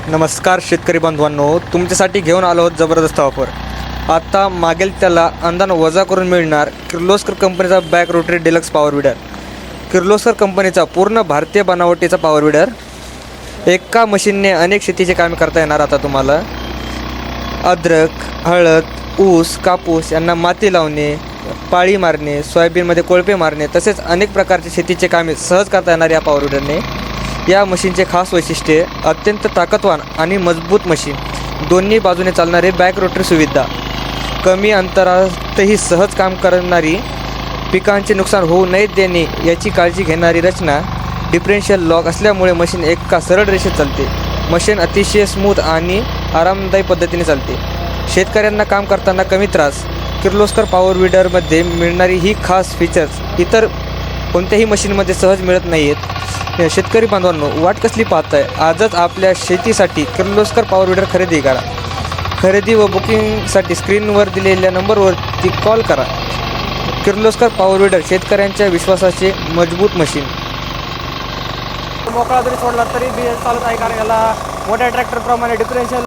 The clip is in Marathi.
नमस्कार शेतकरी बांधवांनो, तुमच्यासाठी घेऊन आलो आहोत जबरदस्त ऑफर. आता मागेल त्याला अंदान वजा करून मिळणार किर्लोस्कर कंपनीचा back rotary deluxe power weeder. Kirloskar कंपनीचा पूर्ण भारतीय बनावटीचा पॉवर विडर. एका मशीनने अनेक शेतीचे कामे करता येणार. आता तुम्हाला अद्रक, हळद, ऊस, कापूस यांना माती लावणे, पाळी मारणे, सोयाबीनमध्ये कोळपे मारणे तसेच अनेक प्रकारचे शेतीचे कामे सहज करता येणार या पॉवर विडरने. या मशीनचे खास वैशिष्ट्ये अत्यंत ताकदवान आणि मजबूत मशीन, दोन्ही बाजूने चालणारे बॅक रोटरी सुविधा, कमी अंतरातही सहज काम करणारी, पिकांचे नुकसान होऊ नये देणे याची काळजी घेणारी रचना, डिफरेन्शियल लॉक असल्यामुळे मशीन एका सरळ रेषेत चालते. मशीन अतिशय स्मूथ आणि आरामदायी पद्धतीने चालते. शेतकऱ्यांना काम करताना कमी त्रास. किर्लोस्कर पॉवर विडरमध्ये मिळणारी ही खास फीचर्स इतर कोणत्याही मशीनमध्ये सहज मिळत नाहीत. शेतकरी बांधवांनो, वाट कसली पाहताय? आजच आपल्या शेतीसाठी किर्लोस्कर पॉवर विडर खरेदी करा. खरेदी व बुकिंगसाठी स्क्रीनवर दिलेल्या नंबरवरती कॉल करा. किर्लोस्कर पॉवर विडर, शेतकऱ्यांच्या विश्वासाचे मजबूत मशीन. मोकळा जरी सोडला तरी बी चालत आहे, कारण याला मोठ्या ट्रॅक्टरप्रमाणे डिफरेन्शियल